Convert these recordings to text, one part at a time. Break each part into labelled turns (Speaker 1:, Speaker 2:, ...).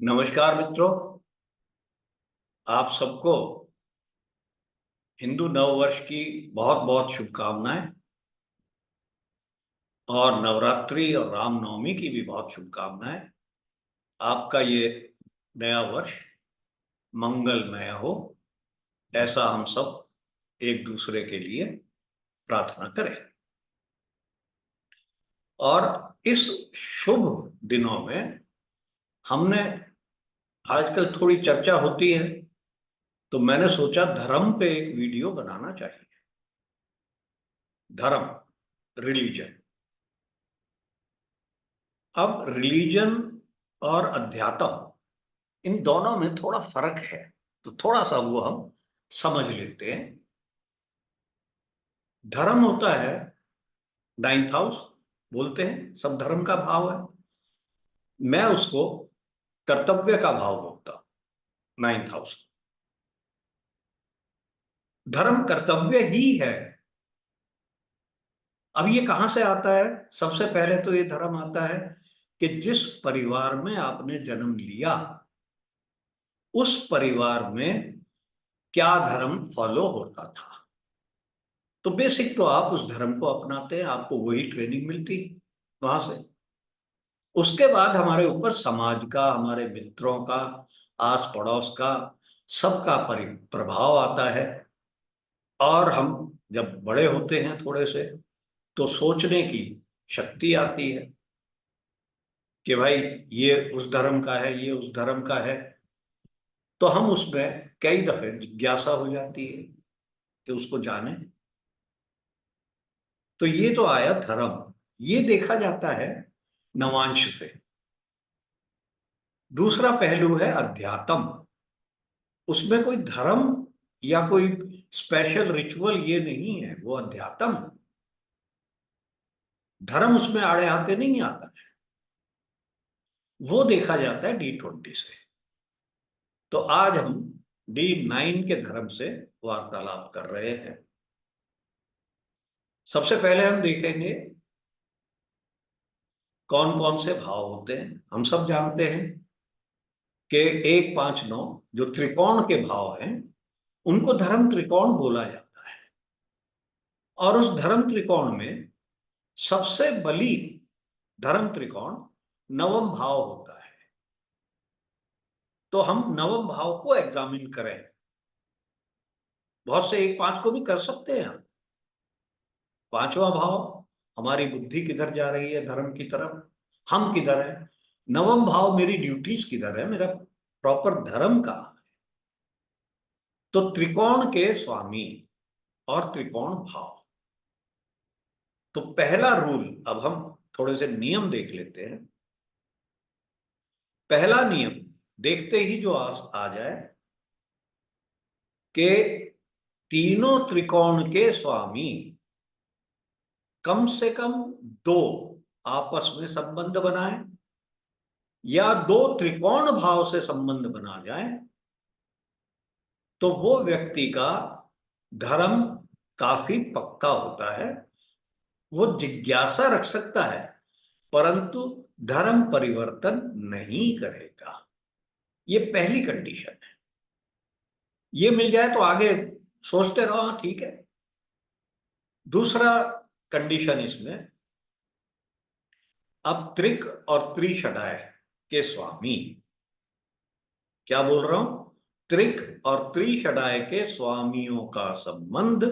Speaker 1: नमस्कार मित्रों। आप सबको हिंदू नव वर्ष की बहुत बहुत शुभकामनाएं और नवरात्रि और रामनवमी की भी बहुत शुभकामनाएं। आपका ये नया वर्ष मंगलमय हो, ऐसा हम सब एक दूसरे के लिए प्रार्थना करें। और इस शुभ दिनों में हमने आजकल थोड़ी चर्चा होती है, तो मैंने सोचा धर्म पे एक वीडियो बनाना चाहिए। धर्म, रिलीजन। अब रिलीजन और अध्यात्म, इन दोनों में थोड़ा फर्क है, तो थोड़ा सा वो हम समझ लेते हैं। धर्म होता है नाइन्थ हाउस, बोलते हैं, सब धर्म का भाव है। मैं उसको कर्तव्य का भाव बोलता हूं, नाइन्थ हाउस। धर्म कर्तव्य ही है। अब ये कहां से आता है? सबसे पहले तो ये धर्म आता है कि जिस परिवार में आपने जन्म लिया, उस परिवार में क्या धर्म फॉलो होता था। तो बेसिक तो आप उस धर्म को अपनाते हैं, आपको वही ट्रेनिंग मिलती वहां से। उसके बाद हमारे ऊपर समाज का, हमारे मित्रों का, आस पड़ोस का, सबका प्रभाव आता है। और हम जब बड़े होते हैं थोड़े से, तो सोचने की शक्ति आती है कि भाई ये उस धर्म का है, ये उस धर्म का है। तो हम उसमें कई दफे जिज्ञासा हो जाती है कि उसको जाने। तो ये तो आया धर्म, ये देखा जाता है नवांश से। दूसरा पहलू है अध्यात्म। उसमें कोई धर्म या कोई स्पेशल रिचुअल ये नहीं है, वो अध्यात्म है। धर्म उसमें आड़े हाथे नहीं आता है, वो देखा जाता है D20 से। तो आज हम D9 के धर्म से वार्तालाप कर रहे हैं। सबसे पहले हम देखेंगे कौन कौन से भाव होते हैं। हम सब जानते हैं कि 1 5 9 जो त्रिकोण के भाव हैं, उनको धर्म त्रिकोण बोला जाता है। और उस धर्म त्रिकोण में सबसे बली धर्म त्रिकोण नवम भाव होता है। तो हम नवम भाव को एग्जामिन करें। बहुत से 1 5 को भी कर सकते हैं हम। पांचवा भाव, हमारी बुद्धि किधर जा रही है धर्म की तरफ, हम किधर है। नवम भाव मेरी ड्यूटीज किधर है, मेरा प्रॉपर धर्म का। तो त्रिकोण के स्वामी और त्रिकोण भाव। तो पहला रूल, अब हम थोड़े से नियम देख लेते हैं। पहला नियम देखते ही जो आ जाए कि तीनों त्रिकोण के स्वामी कम से कम दो आपस में संबंध बनाए, या दो त्रिकोण भाव से संबंध बना जाए, तो वो व्यक्ति का धर्म काफी पक्का होता है। वो जिज्ञासा रख सकता है, परंतु धर्म परिवर्तन नहीं करेगा। ये पहली कंडीशन है। ये मिल जाए तो आगे सोचते रहो, हाँ ठीक है। दूसरा कंडीशन इसमें, अब त्रिक और त्रिषडाय के स्वामी, क्या बोल रहा हूं, त्रिक और त्रिषडाय के स्वामियों का संबंध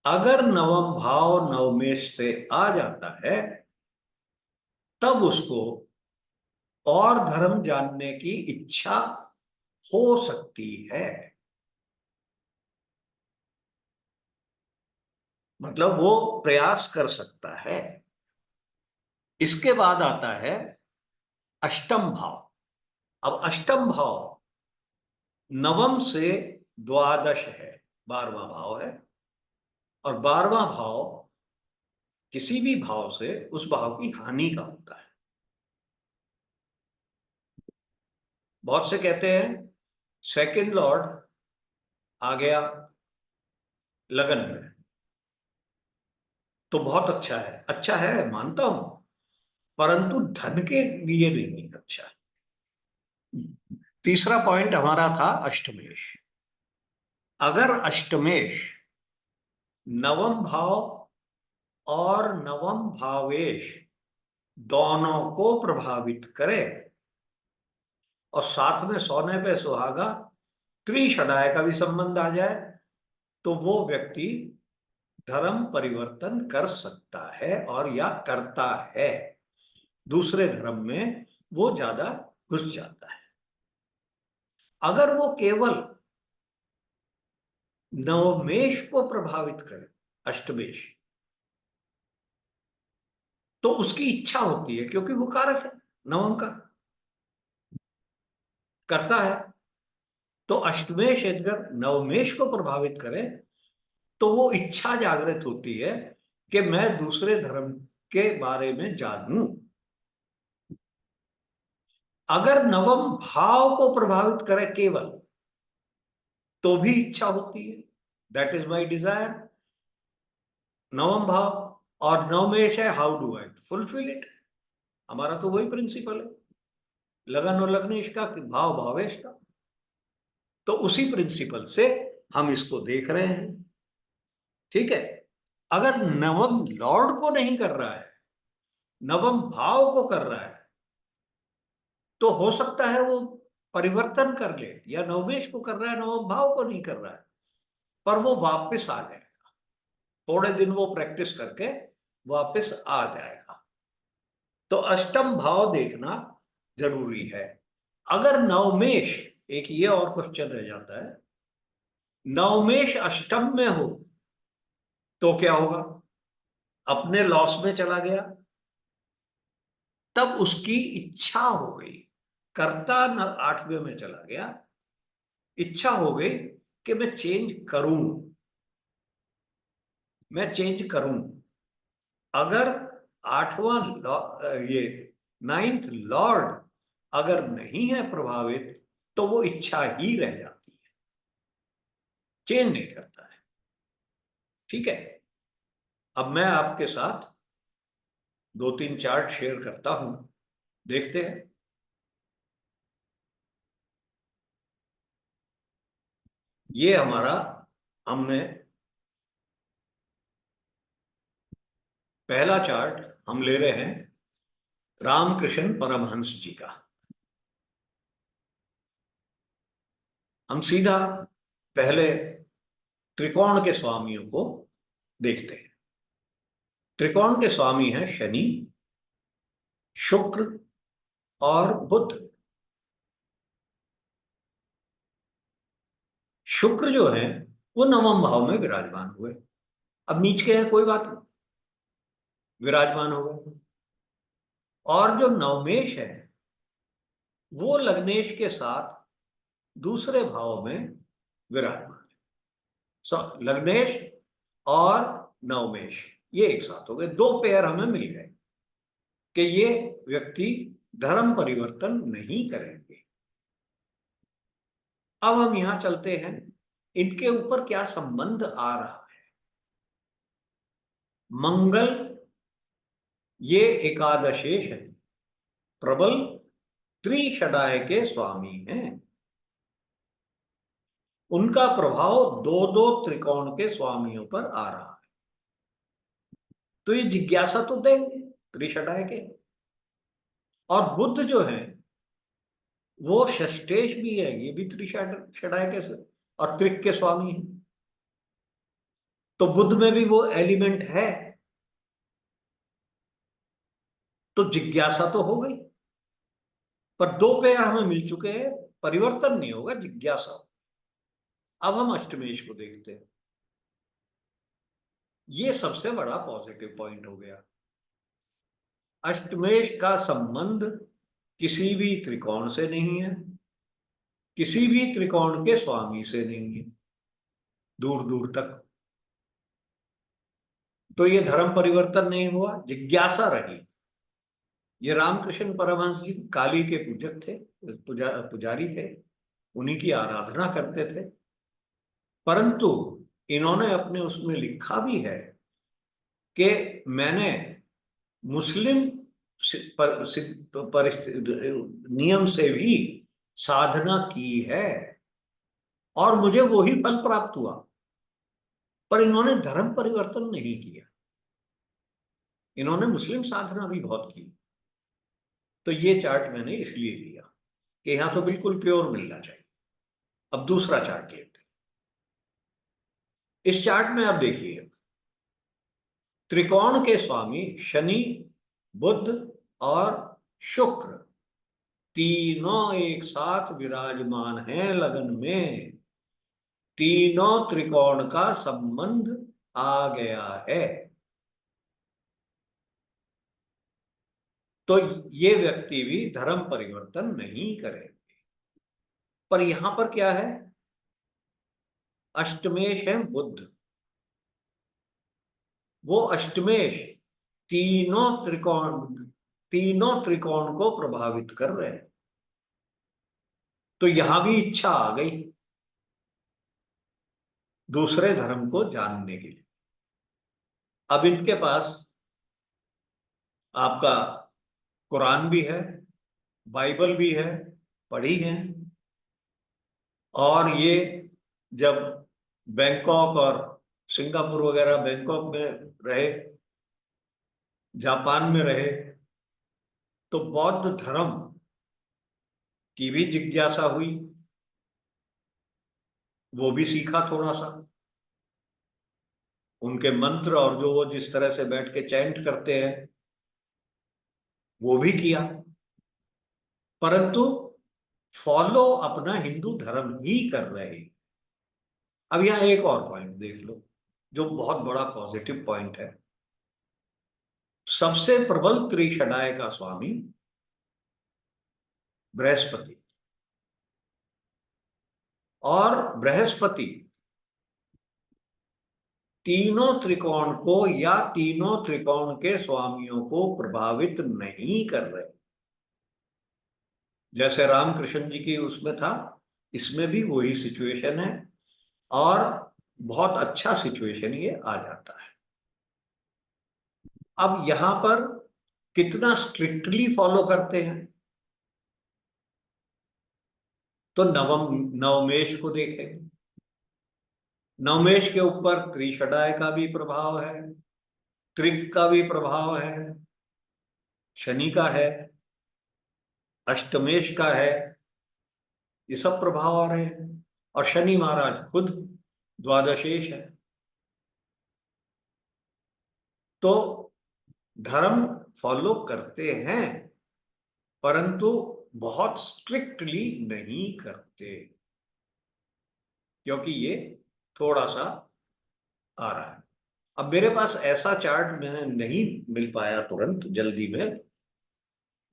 Speaker 1: अगर नवम भाव नवमेश से आ जाता है, तब उसको और धर्म जानने की इच्छा हो सकती है। मतलब वो प्रयास कर सकता है। इसके बाद आता है अष्टम भाव। अब अष्टम भाव नवम से द्वादश है, 12वां भाव है। और 12वां भाव किसी भी भाव से उस भाव की हानि का होता है। बहुत से कहते हैं सेकंड लॉर्ड आ गया लगन में तो बहुत अच्छा है मानता हूं, परंतु धन के लिए नहीं अच्छा है। तीसरा पॉइंट हमारा था अष्टमेश। अगर अष्टमेश नवम भाव और नवम भावेश दोनों को प्रभावित करे और साथ में सोने पे सुहागा त्रिषडाय का भी संबंध आ जाए, तो वो व्यक्ति धर्म परिवर्तन कर सकता है और या करता है, दूसरे धर्म में वो ज्यादा घुस जाता है। अगर वो केवल नवमेश को प्रभावित करे, अष्टमेश, तो उसकी इच्छा होती है, क्योंकि वो कारक है नवम का, करता है। तो अष्टमेश अगर नवमेश को प्रभावित करे तो वो इच्छा जागृत होती है कि मैं दूसरे धर्म के बारे में जानूं। अगर नवम भाव को प्रभावित करे केवल, तो भी इच्छा होती है, दैट इज माई डिजायर। नवम भाव और नवमेश है, how do I fulfil it. हमारा तो वही प्रिंसिपल है, लगन और लग्नेश का, भाव भावेश का। तो उसी प्रिंसिपल से हम इसको देख रहे हैं। ठीक है। अगर नवम लॉर्ड को नहीं कर रहा है, नवम भाव को कर रहा है, तो हो सकता है वो परिवर्तन कर ले, या नवमेश को कर रहा है, नवम भाव को नहीं कर रहा है, पर वो वापस आ जाएगा। थोड़े दिन वो प्रैक्टिस करके वापस आ जाएगा। तो अष्टम भाव देखना जरूरी है। अगर नवमेश, एक ये और क्वेश्चन रह जाता है, नवमेश अष्टम में हो तो क्या होगा? अपने लॉस में चला गया, तब उसकी इच्छा हो गई, कर्ता न आठवें में चला गया, इच्छा हो गई कि मैं चेंज करूं, मैं चेंज करूं। अगर आठवां ये नाइन्थ लॉर्ड अगर नहीं है प्रभावित, तो वो इच्छा ही रह जाती है, चेंज नहीं करता है। ठीक है। अब मैं आपके साथ दो तीन चार्ट शेयर करता हूं, देखते हैं। ये हमारा, हमने पहला चार्ट हम ले रहे हैं रामकृष्ण परमहंस जी का। हम सीधा पहले त्रिकोण के स्वामियों को देखते हैं। त्रिकोण के स्वामी हैं शनि, शुक्र और बुध। शुक्र जो है वो नवम भाव में विराजमान हुए, अब नीच के हैं कोई बात नहीं, विराजमान हो गए। और जो नवमेश है वो लग्नेश के साथ दूसरे भाव में विराजमान है। लग्नेश और नवमेश ये एक साथ हो गए, दो पेयर हमें मिल गए कि ये व्यक्ति धर्म परिवर्तन नहीं करेंगे। अब हम यहां चलते हैं, इनके ऊपर क्या संबंध आ रहा है। मंगल ये एकादशेश है, प्रबल त्रिषडाय के स्वामी हैं, उनका प्रभाव दो दो त्रिकोण के स्वामियों पर आ रहा है, तो ये जिज्ञासा तो देंगे त्रिषडाय के। और बुद्ध जो है वो षष्ठेश भी है, ये भी त्रिषडाय के और त्रिक के स्वामी है, तो बुद्ध में भी वो एलिमेंट है, तो जिज्ञासा तो हो गई। पर दो पेयर हमें मिल चुके हैं, परिवर्तन नहीं होगा, जिज्ञासा। अब हम अष्टमेश को देखते हैं। ये सबसे बड़ा पॉजिटिव पॉइंट हो गया। अष्टमेश का संबंध किसी भी त्रिकोण से नहीं है, किसी भी त्रिकोण के स्वामी से नहीं है, दूर दूर तक। तो ये धर्म परिवर्तन नहीं हुआ, जिज्ञासा रही। ये रामकृष्ण परमहंस जी काली के पूजक थे, पुजारी थे, उन्हीं की आराधना करते थे। परंतु इन्होंने अपने उसमें लिखा भी है कि मैंने मुस्लिम नियम से भी साधना की है और मुझे वही फल प्राप्त हुआ, पर इन्होंने धर्म परिवर्तन नहीं किया। इन्होंने मुस्लिम साधना भी बहुत की। तो ये चार्ट मैंने इसलिए लिया कि यहां तो बिल्कुल प्योर मिलना चाहिए। अब दूसरा चार्ट लेते हैं। इस चार्ट में आप देखिए, त्रिकोण के स्वामी शनि, बुध और शुक्र तीनों एक साथ विराजमान हैं लगन में। तीनों त्रिकोण का संबंध आ गया है। तो ये व्यक्ति भी धर्म परिवर्तन नहीं करेंगे। पर यहां पर क्या है, अष्टमेश है बुध। वो अष्टमेश तीनों त्रिकोण को प्रभावित कर रहे हैं। तो यहां भी इच्छा आ गई दूसरे धर्म को जानने के लिए। अब इनके पास आपका कुरान भी है, बाइबल भी है, पढ़ी है। और ये जब बैंकॉक और सिंगापुर वगैरह, बैंकॉक में रहे, जापान में रहे, तो बौद्ध धर्म की भी जिज्ञासा हुई, वो भी सीखा थोड़ा सा। उनके मंत्र और जो वो जिस तरह से बैठ के चैंट करते हैं वो भी किया, परंतु फॉलो अपना हिंदू धर्म ही कर रहे हैं। अब यहां एक और पॉइंट देख लो जो बहुत बड़ा पॉजिटिव पॉइंट है। सबसे प्रबल त्रिशडाय का स्वामी बृहस्पति, और बृहस्पति तीनों त्रिकोण को या तीनों त्रिकोण के स्वामियों को प्रभावित नहीं कर रहे। जैसे रामकृष्ण जी की उसमें था, इसमें भी वही सिचुएशन है, और बहुत अच्छा सिचुएशन ये आ जाता है। अब यहां पर कितना स्ट्रिक्टली फॉलो करते हैं, तो नवमेश को देखें। नवमेश के ऊपर त्रिशडाय का भी प्रभाव है, त्रिक का भी प्रभाव है, शनि का है, अष्टमेश का है। ये सब प्रभाव आ रहे हैं, और शनि महाराज खुद द्वादशेश है। तो धर्म फॉलो करते हैं, परंतु बहुत स्ट्रिक्टली नहीं करते, क्योंकि ये थोड़ा सा आ रहा है। अब मेरे पास ऐसा चार्ट मैंने नहीं मिल पाया तुरंत जल्दी में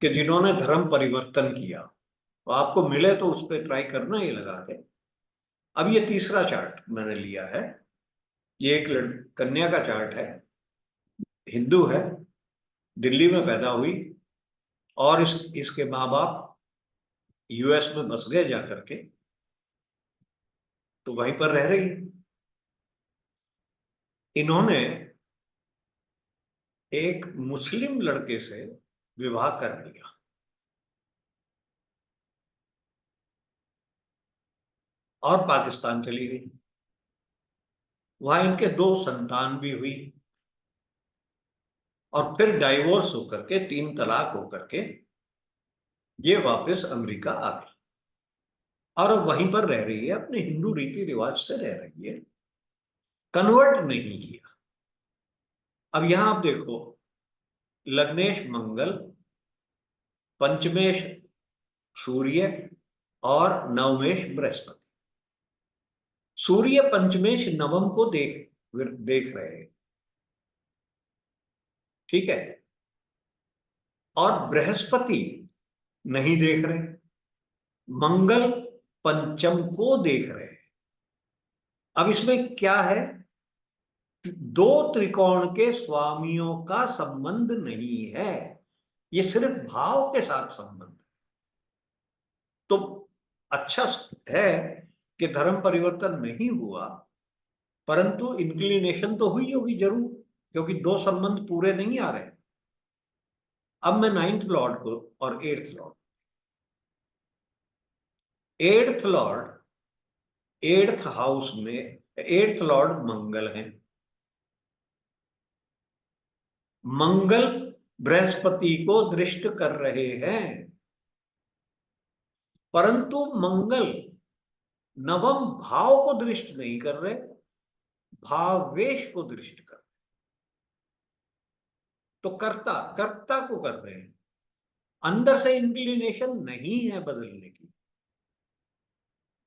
Speaker 1: कि जिन्होंने धर्म परिवर्तन किया, तो आपको मिले तो उस पर ट्राई करना ही लगा के। अब ये तीसरा चार्ट मैंने लिया है। ये एक कन्या का चार्ट है, हिंदू है, दिल्ली में पैदा हुई, और इसके माँ बाप यूएस में बस गए जाकर के, तो वहीं पर रह रही। इन्होंने एक मुस्लिम लड़के से विवाह कर लिया, और पाकिस्तान चली गई। वहां इनके 2 संतान भी हुई, और फिर डाइवोर्स होकर के, 3 तलाक होकर के ये वापस अमेरिका आ गई, और अब वहीं पर रह रही है, अपने हिंदू रीति रिवाज से रह रही है, कन्वर्ट नहीं किया। अब यहां आप देखो, लग्नेश मंगल, पंचमेश सूर्य, और नवमेश बृहस्पति। सूर्य पंचमेश नवम को देख देख रहे हैं, ठीक है, और बृहस्पति नहीं देख रहे, मंगल पंचम को देख रहे हैं। अब इसमें क्या है, 2 त्रिकोण के स्वामियों का संबंध नहीं है, ये सिर्फ भाव के साथ संबंध है। तो अच्छा है कि धर्म परिवर्तन नहीं हुआ, परंतु इंक्लिनेशन तो हुई होगी जरूर, क्योंकि 2 संबंध पूरे नहीं आ रहे। अब मैं 9th लॉर्ड को और 8th Lord, eighth Lord, eighth house में एट्थ लॉर्ड मंगल हैं। मंगल बृहस्पति को दृष्ट कर रहे हैं, परंतु मंगल नवम भाव को दृष्ट नहीं कर रहे, भावेश को दृष्ट कर रहे। तो कर्ता कर्ता को कर रहे हैं, अंदर से इंक्लिनेशन नहीं है बदलने की,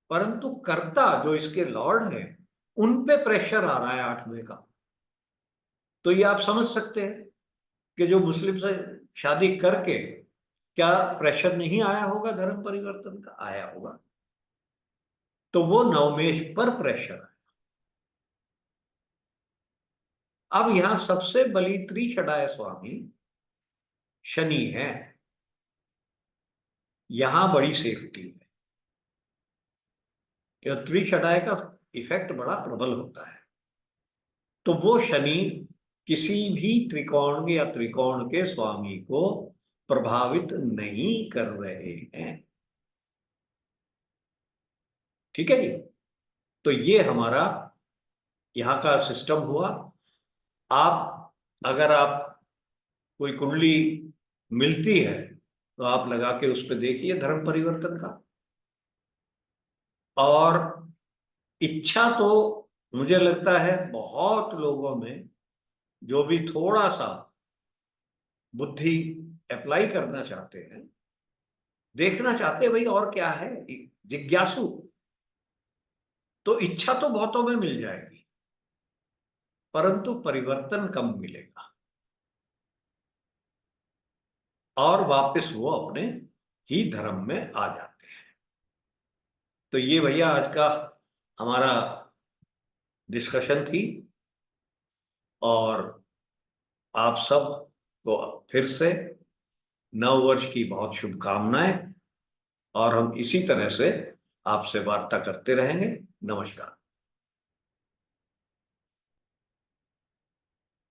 Speaker 1: परंतु कर्ता जो इसके लॉर्ड है उन पे प्रेशर आ रहा है आठवें का। तो ये आप समझ सकते हैं कि जो मुस्लिम से शादी करके क्या प्रेशर नहीं आया होगा, धर्म परिवर्तन का आया होगा। तो वो नवमेश पर प्रेशर है। अब यहां सबसे बली त्रिषडाय स्वामी शनि है, यहां बड़ी सेफ्टी है कि त्रिषडाय का इफेक्ट बड़ा प्रबल होता है। तो वो शनि किसी भी त्रिकोण या त्रिकोण के स्वामी को प्रभावित नहीं कर रहे हैं। ठीक है जी। तो ये हमारा यहाँ का सिस्टम हुआ। आप अगर आप कोई कुंडली मिलती है तो आप लगा के उस पर देखिए धर्म परिवर्तन का। और इच्छा तो मुझे लगता है बहुत लोगों में जो भी थोड़ा सा बुद्धि अप्लाई करना चाहते हैं, देखना चाहते हैं भाई और क्या है, जिज्ञासु, तो इच्छा तो बहुतों में मिल जाएगी, परंतु परिवर्तन कम मिलेगा और वापस वो अपने ही धर्म में आ जाते हैं। तो ये भैया आज का हमारा डिस्कशन थी, और आप सब को फिर से नव वर्ष की बहुत शुभकामनाएं, और हम इसी तरह से आपसे वार्ता करते रहेंगे। नमस्कार।